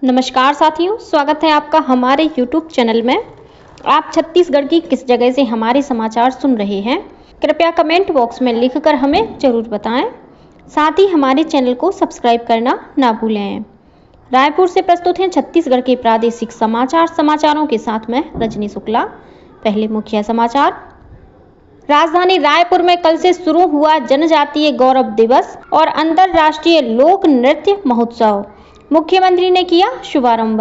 नमस्कार साथियों, स्वागत है आपका हमारे YouTube चैनल में। आप छत्तीसगढ़ की किस जगह से हमारे समाचार सुन रहे हैं, कृपया कमेंट बॉक्स में लिखकर हमें ज़रूर बताएं। साथ ही हमारे चैनल को सब्सक्राइब करना ना भूलें। रायपुर से प्रस्तुत हैं छत्तीसगढ़ के प्रादेशिक समाचारों के साथ में रजनी शुक्ला। पहले मुख्य समाचार। राजधानी रायपुर में कल से शुरू हुआ जनजातीय गौरव दिवस और अंतर्राष्ट्रीय लोक नृत्य महोत्सव। मुख्यमंत्री ने किया शुभारंभ।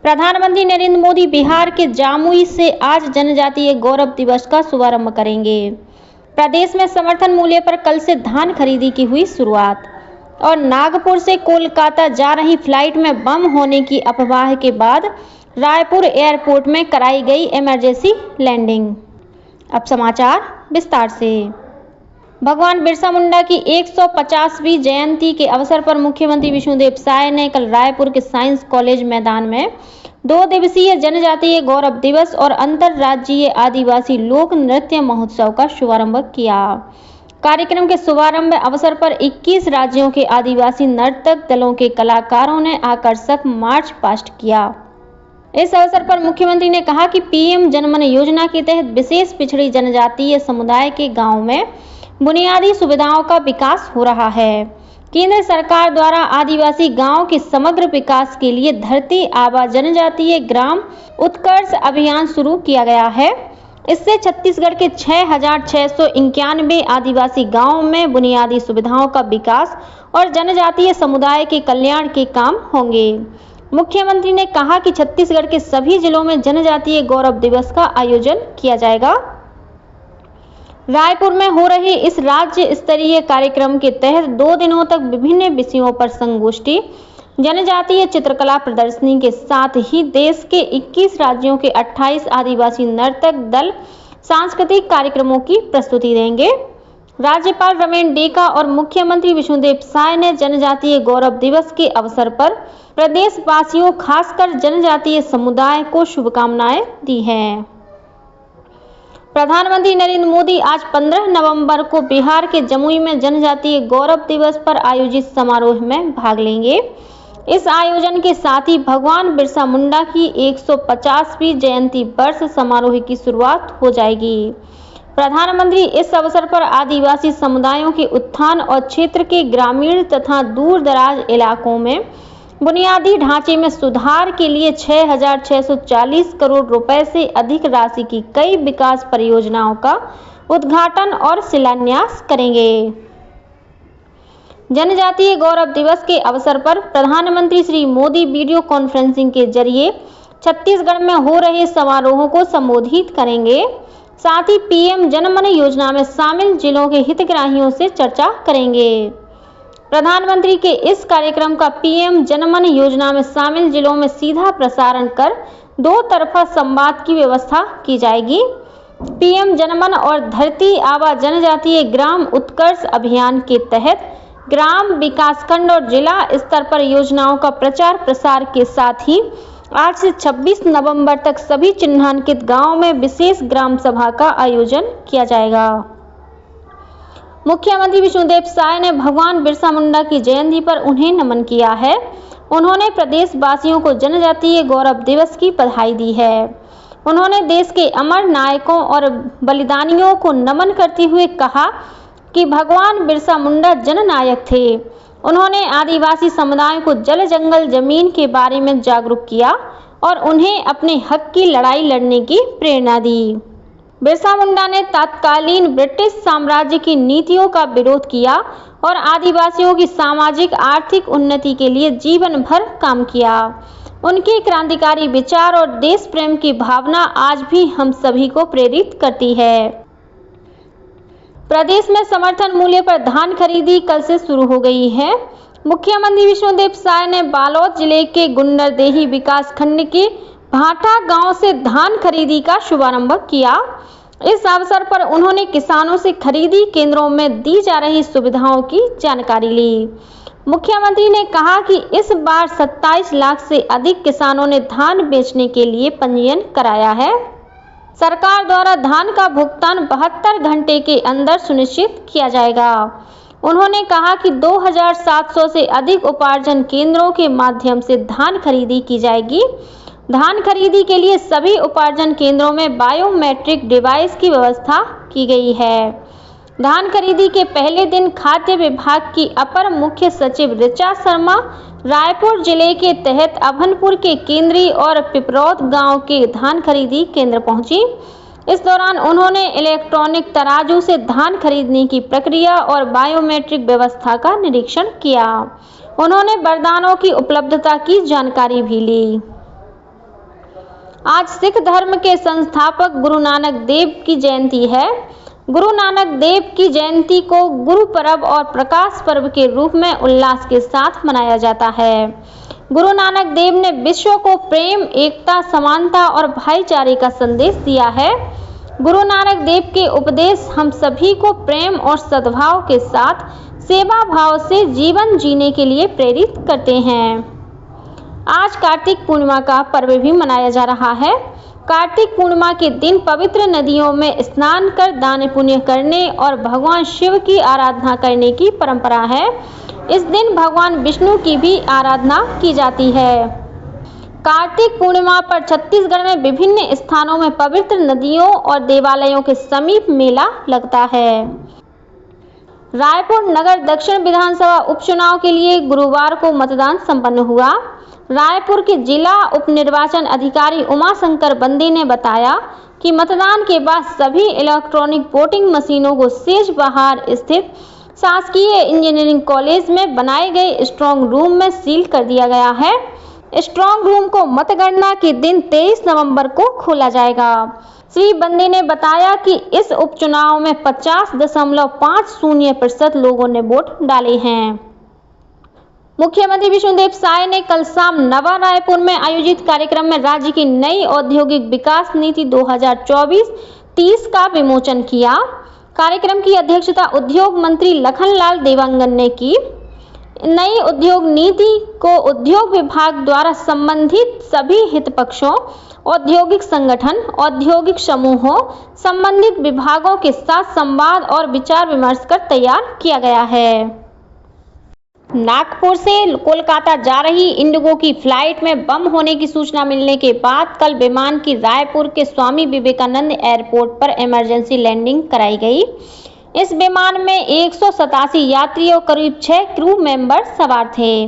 प्रधानमंत्री नरेंद्र मोदी बिहार के जामुई से आज जनजातीय गौरव दिवस का शुभारंभ करेंगे। प्रदेश में समर्थन मूल्य पर कल से धान खरीदी की हुई शुरुआत। और नागपुर से कोलकाता जा रही फ्लाइट में बम होने की अफवाह के बाद रायपुर एयरपोर्ट में कराई गई इमरजेंसी लैंडिंग। अब समाचार विस्तार से। भगवान बिरसा मुंडा की 150वीं जयंती के अवसर पर मुख्यमंत्री विष्णुदेव साय ने कल रायपुर के साइंस कॉलेज मैदान में 2 दिवसीय जनजातीय गौरव दिवस और अंतर्राज्यीय आदिवासी लोक नृत्य महोत्सव का शुभारंभ किया। कार्यक्रम के शुभारंभ अवसर पर 21 राज्यों के आदिवासी नर्तक दलों के कलाकारों ने आकर्षक मार्च पास्ट किया। इस अवसर पर मुख्यमंत्री ने कहा कि पीएम जनमन योजना के तहत विशेष पिछड़ी जनजातीय समुदाय के गांव में बुनियादी सुविधाओं का विकास हो रहा है। केंद्र सरकार द्वारा आदिवासी गांव के समग्र विकास के लिए धरती आबा जनजातीय ग्राम उत्कर्ष अभियान शुरू किया गया है। इससे छत्तीसगढ़ के 6,691 आदिवासी गांवों में बुनियादी सुविधाओं का विकास और जनजातीय समुदाय के कल्याण के काम होंगे। मुख्यमंत्री ने कहा कि छत्तीसगढ़ के सभी जिलों में जनजातीय गौरव दिवस का आयोजन किया जाएगा। रायपुर में हो रहे इस राज्य स्तरीय कार्यक्रम के तहत 2 दिनों तक विभिन्न विषयों पर संगोष्ठी, जनजातीय चित्रकला प्रदर्शनी के साथ ही देश के 21 राज्यों के 28 आदिवासी नर्तक दल सांस्कृतिक कार्यक्रमों की प्रस्तुति देंगे। राज्यपाल रमेन डेका और मुख्यमंत्री विष्णुदेव साय ने जनजातीय गौरव दिवस के अवसर पर प्रदेशवासियों, खासकर जनजातीय समुदाय को शुभकामनाएं दी हैं। प्रधानमंत्री नरेंद्र मोदी आज 15 नवंबर को बिहार के जमुई में जनजातीय गौरव दिवस पर आयोजित समारोह में भाग लेंगे। इस आयोजन के साथ ही भगवान बिरसा मुंडा की 150वीं जयंती वर्ष समारोह की शुरुआत हो जाएगी। प्रधानमंत्री इस अवसर पर आदिवासी समुदायों के उत्थान और क्षेत्र के ग्रामीण तथा दूर दराज इलाकों में बुनियादी ढांचे में सुधार के लिए 6,640 करोड़ रुपए से अधिक राशि की कई विकास परियोजनाओं का उद्घाटन और शिलान्यास करेंगे। जनजातीय गौरव दिवस के अवसर पर प्रधानमंत्री श्री मोदी वीडियो कॉन्फ्रेंसिंग के जरिए छत्तीसगढ़ में हो रहे समारोहों को संबोधित करेंगे। साथ ही पीएम जनमन योजना में शामिल जिलों के हितग्राहियों से चर्चा करेंगे। प्रधानमंत्री के इस कार्यक्रम का पीएम जनमन योजना में शामिल जिलों में सीधा प्रसारण कर 2 तरफा संवाद की व्यवस्था की जाएगी। पीएम जनमन और धरती आबा जनजातीय ग्राम उत्कर्ष अभियान के तहत ग्राम, विकासखंड और जिला स्तर पर योजनाओं का प्रचार प्रसार के साथ ही आज से 26 नवंबर तक सभी चिन्हांकित गांवों में विशेष ग्राम सभा का आयोजन किया जाएगा। मुख्यमंत्री विष्णुदेव साय ने भगवान बिरसा मुंडा की जयंती पर उन्हें नमन किया है। उन्होंने प्रदेशवासियों को जनजातीय गौरव दिवस की बधाई दी है। उन्होंने देश के अमर नायकों और बलिदानियों को नमन करते हुए कहा कि भगवान बिरसा मुंडा जननायक थे। उन्होंने आदिवासी समुदायों को जल, जंगल, जमीन के बारे में जागरूक किया और उन्हें अपने हक की लड़ाई लड़ने की प्रेरणा दी। बिरसा मुंडा ने तत्कालीन ब्रिटिश साम्राज्य की नीतियों का विरोध किया और आदिवासियों की सामाजिक आर्थिक उन्नति के लिए जीवन भर काम किया। उनके क्रांतिकारी विचार और देश प्रेम की भावना आज भी हम सभी को प्रेरित करती है। प्रदेश में समर्थन मूल्य पर धान खरीदी कल से शुरू हो गई है। मुख्यमंत्री विष्णुदेव साय ने बालोद जिले के गुंडरदेही विकास खंड के भाटा गांव से धान खरीदी का शुभारंभ किया। इस अवसर पर उन्होंने किसानों से खरीदी केंद्रों में दी जा रही सुविधाओं की जानकारी ली। मुख्यमंत्री ने कहा कि इस बार 27 लाख से अधिक किसानों ने धान बेचने के लिए पंजीयन कराया है। सरकार द्वारा धान का भुगतान 72 घंटे के अंदर सुनिश्चित किया जाएगा। उन्होंने कहा कि 2700 से अधिक उपार्जन केंद्रों के माध्यम से धान खरीदी की जाएगी। धान खरीदी के लिए सभी उपार्जन केंद्रों में बायोमेट्रिक डिवाइस की व्यवस्था की गई है। धान खरीदी के पहले दिन खाद्य विभाग की अपर मुख्य सचिव ऋचा शर्मा रायपुर जिले के तहत अभनपुर के केंद्रीय और पिपरौद गांव के धान खरीदी केंद्र पहुंची। इस दौरान उन्होंने इलेक्ट्रॉनिक तराजू से धान खरीदने की प्रक्रिया और बायोमेट्रिक व्यवस्था का निरीक्षण किया। उन्होंने वरदानों की उपलब्धता की जानकारी भी ली। आज सिख धर्म के संस्थापक गुरु नानक देव की जयंती है। गुरु नानक देव की जयंती को गुरु पर्व और प्रकाश पर्व के रूप में उल्लास के साथ मनाया जाता है। गुरु नानक देव ने विश्व को प्रेम, एकता, समानता और भाईचारे का संदेश दिया है। गुरु नानक देव के उपदेश हम सभी को प्रेम और सद्भाव के साथ सेवा भाव से जीवन जीने के लिए प्रेरित करते हैं। आज कार्तिक पूर्णिमा का पर्व भी मनाया जा रहा है। कार्तिक पूर्णिमा के दिन पवित्र नदियों में स्नान कर दान पुण्य करने और भगवान शिव की आराधना करने की परंपरा है। इस दिन भगवान विष्णु की भी आराधना की जाती है। कार्तिक पूर्णिमा पर छत्तीसगढ़ में विभिन्न स्थानों में पवित्र नदियों और देवालयों के समीप मेला लगता है। रायपुर नगर दक्षिण विधानसभा उपचुनाव के लिए गुरुवार को मतदान संपन्न हुआ। रायपुर के जिला उप निर्वाचन अधिकारी उमाशंकर बंदे ने बताया कि मतदान के बाद सभी इलेक्ट्रॉनिक वोटिंग मशीनों को सेजबहार स्थित शासकीय इंजीनियरिंग कॉलेज में बनाए गए स्ट्रांग रूम में सील कर दिया गया है। स्ट्रांग रूम को मतगणना के दिन 23 नवंबर को खोला जाएगा। श्री बंदे ने बताया कि इस उपचुनाव में 50.50% लोगों ने वोट डाले हैं। मुख्यमंत्री विष्णुदेव साय ने कल शाम नवा रायपुर में आयोजित कार्यक्रम में राज्य की नई औद्योगिक विकास नीति 2024-30 का विमोचन किया। कार्यक्रम की अध्यक्षता उद्योग मंत्री लखनलाल देवांगन ने की। नई उद्योग नीति को उद्योग विभाग द्वारा संबंधित सभी हित पक्षों, औद्योगिक संगठन, औद्योगिक समूहों, संबंधित विभागों के साथ संवाद और विचार विमर्श कर तैयार किया गया है। नागपुर से कोलकाता जा रही इंडिगो की फ्लाइट में बम होने की सूचना मिलने के बाद कल विमान की रायपुर के स्वामी विवेकानंद एयरपोर्ट पर इमरजेंसी लैंडिंग कराई गई। इस विमान में 187 यात्री और करीब 6 क्रू मेंबर सवार थे।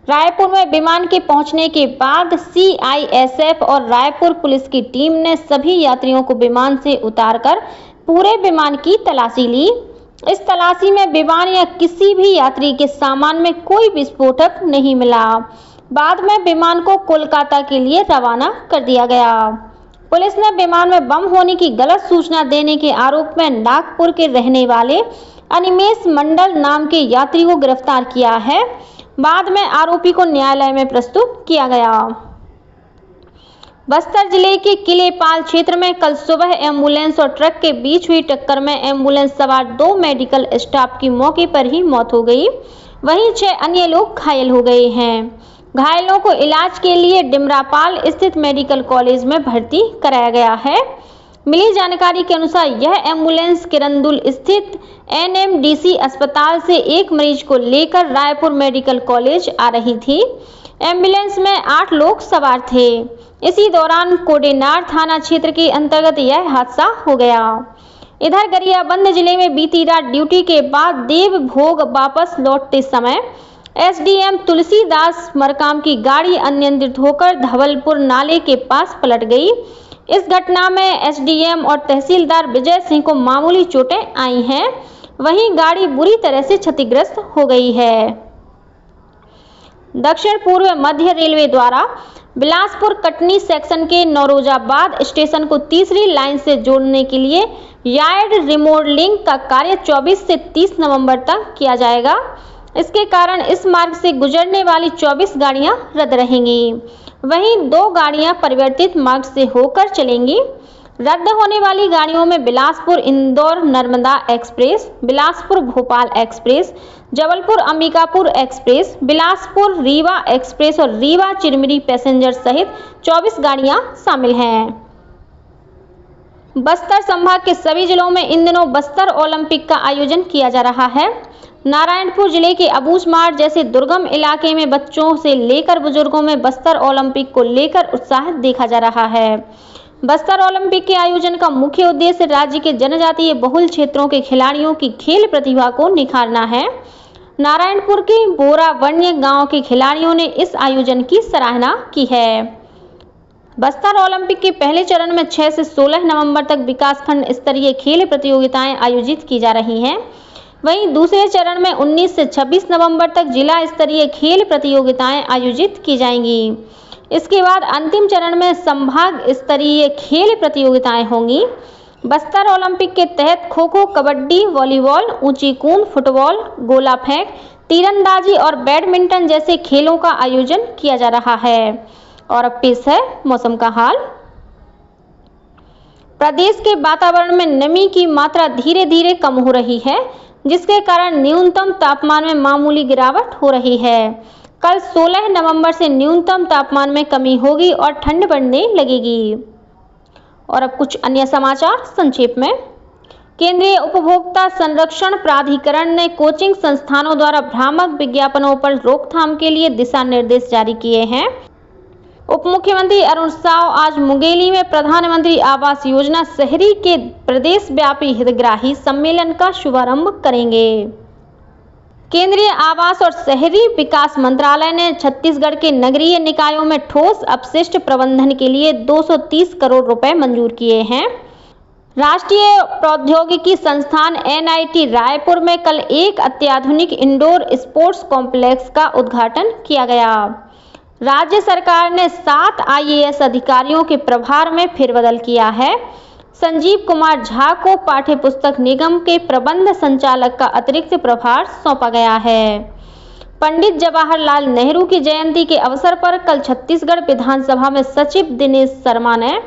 रायपुर में विमान के पहुंचने के बाद CISF और रायपुर पुलिस की टीम ने सभी यात्रियों को विमान से उतारकर पूरे विमान की तलाशी ली। इस तलाशी में विमान या किसी भी यात्री के सामान में कोई विस्फोटक नहीं मिला। बाद में विमान को कोलकाता के लिए रवाना कर दिया गया। पुलिस ने विमान में बम होने की गलत सूचना देने के आरोप में नागपुर के रहने वाले अनिमेश मंडल नाम के यात्री को गिरफ्तार किया है। बाद में आरोपी को न्यायालय में प्रस्तुत किया गया। बस्तर जिले के किलेपाल क्षेत्र में कल सुबह एम्बुलेंस और ट्रक के बीच हुई टक्कर में एम्बुलेंस सवार 2 मेडिकल स्टाफ की मौके पर ही मौत हो गई। वहीं 6 अन्य लोग घायल हो गए हैं। घायलों को इलाज के लिए डिमरापाल स्थित मेडिकल कॉलेज में भर्ती कराया गया है। मिली जानकारी के अनुसार यह एम्बुलेंस किरंदुल स्थित NMDC अस्पताल से एक मरीज को लेकर रायपुर मेडिकल कॉलेज आ रही थी। एम्बुलेंस में 8 लोग सवार थे। इसी दौरान कोडेनार थाना क्षेत्र के अंतर्गत यह हादसा हो गया। इधर गरियाबंद जिले में बीती रात ड्यूटी के बाद देवभोग वापस लौटते समय SDM तुलसीदास मरकाम की गाड़ी अनियंत्रित होकर धवलपुर नाले के पास पलट गई। इस घटना में SDM और तहसीलदार विजय सिंह को मामूली चोटें आई हैं। वहीं गाड़ी बुरी तरह से क्षतिग्रस्त हो गई है। दक्षिण पूर्व मध्य रेलवे द्वारा बिलासपुर कटनी सेक्शन के नौरोजाबाद स्टेशन को तीसरी लाइन से जोड़ने के लिए यार्ड रिमॉडलिंग का कार्य 24 से 30 नवंबर तक किया जाएगा। इसके कारण इस मार्ग से गुजरने वाली 24 गाड़ियां रद्द रहेंगी। वहीं 2 गाड़ियां परिवर्तित मार्ग से होकर चलेंगी। रद्द होने वाली गाड़ियों में Bilaspur Indore Narmada express, Bilaspur Bhopal express, Jabalpur Ambikapur express, Bilaspur Rewa express और रीवा चिरमिरी पैसेंजर सहित 24 गाड़ियां शामिल हैं। बस्तर संभाग के सभी जिलों में इन दिनों बस्तर ओलंपिक का आयोजन किया जा रहा है। नारायणपुर जिले के अबूझमाड़ जैसे दुर्गम इलाके में बच्चों से लेकर बुजुर्गों में बस्तर ओलंपिक को लेकर उत्साह देखा जा रहा है। बस्तर ओलंपिक के आयोजन का मुख्य उद्देश्य राज्य के जनजातीय बहुल क्षेत्रों के खिलाड़ियों की खेल प्रतिभा को निखारना है। नारायणपुर के बोरावण्य गांव के खिलाड़ियों ने इस आयोजन की सराहना की है। बस्तर ओलंपिक के पहले चरण में 6 से 16 नवंबर तक विकासखंड स्तरीय खेल प्रतियोगिताएं आयोजित की जा रही हैं। वहीं दूसरे चरण में 19 से 26 नवंबर तक जिला स्तरीय खेल प्रतियोगिताएं आयोजित की जाएंगी। इसके बाद अंतिम चरण में संभाग स्तरीय खेल प्रतियोगिताएं होंगी। बस्तर ओलंपिक के तहत खो खो, कबड्डी, वॉलीबॉल, ऊंची कूद, फुटबॉल, गोला फेंक, तीरंदाजी और बैडमिंटन जैसे खेलों का आयोजन किया जा रहा है। और अब पेश है मौसम का हाल। प्रदेश के वातावरण में नमी की मात्रा धीरे धीरे कम हो रही है, जिसके कारण न्यूनतम तापमान में मामूली गिरावट हो रही है। कल 16 नवंबर से न्यूनतम तापमान में कमी होगी और ठंड बढ़ने लगेगी। और अब कुछ अन्य समाचार संक्षेप में। केंद्रीय उपभोक्ता संरक्षण प्राधिकरण ने कोचिंग संस्थानों द्वारा भ्रामक विज्ञापनों पर रोकथाम के लिए दिशा निर्देश जारी किए हैं। उप मुख्यमंत्री अरुण साव आज मुंगेली में प्रधानमंत्री आवास योजना शहरी के प्रदेशव्यापी हितग्राही सम्मेलन का शुभारंभ करेंगे। केंद्रीय आवास और शहरी विकास मंत्रालय ने छत्तीसगढ़ के नगरीय निकायों में ठोस अपशिष्ट प्रबंधन के लिए 230 करोड़ रुपए मंजूर किए हैं। राष्ट्रीय प्रौद्योगिकी संस्थान NIT रायपुर में कल एक अत्याधुनिक इंडोर स्पोर्ट्स कॉम्प्लेक्स का उद्घाटन किया गया। राज्य सरकार ने 7 IAS अधिकारियों के प्रभार में फेरबदल किया है। संजीव कुमार झा को पाठ्य पुस्तक निगम के प्रबंध संचालक का अतिरिक्त प्रभार सौंपा गया है। पंडित जवाहरलाल नेहरू की जयंती के अवसर पर कल छत्तीसगढ़ विधानसभा में सचिव दिनेश शर्मा ने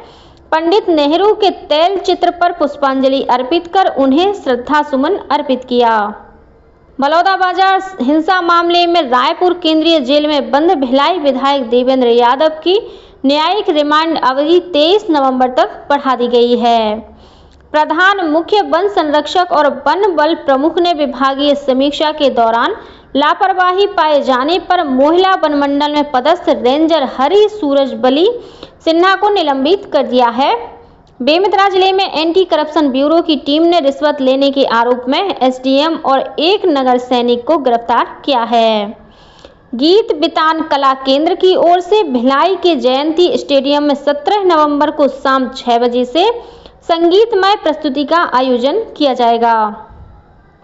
पंडित नेहरू के तैल चित्र पर पुष्पांजलि अर्पित कर उन्हें श्रद्धा सुमन अर्पित किया। बलौदाबाजार हिंसा मामले में रायपुर केंद्रीय जेल में बंद भिलाई विधायक देवेंद्र यादव की न्यायिक रिमांड अवधि 23 नवंबर तक बढ़ा दी गई है। प्रधान मुख्य वन संरक्षक और वन बल प्रमुख ने विभागीय समीक्षा के दौरान लापरवाही पाए जाने पर मोहिला वन मंडल में पदस्थ रेंजर हरि सूरज बली सिन्हा को निलंबित कर दिया है। बेमेतरा जिले में एंटी करप्शन ब्यूरो की टीम ने रिश्वत लेने के आरोप में SDM और एक नगर सैनिक को गिरफ्तार किया है। गीत बितान कला केंद्र की ओर से भिलाई के जयंती स्टेडियम में 17 नवंबर को शाम 6 बजे से संगीतमय प्रस्तुति का आयोजन किया जाएगा।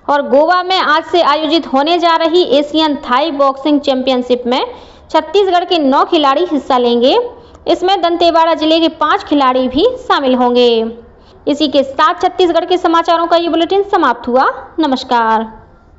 और गोवा में आज से आयोजित होने जा रही एशियन थाई बॉक्सिंग चैंपियनशिप में छत्तीसगढ़ के 9 खिलाड़ी हिस्सा लेंगे। इसमें दंतेवाड़ा जिले के 5 खिलाड़ी भी शामिल होंगे। इसी के साथ छत्तीसगढ़ के समाचारों का ये बुलेटिन समाप्त हुआ। नमस्कार।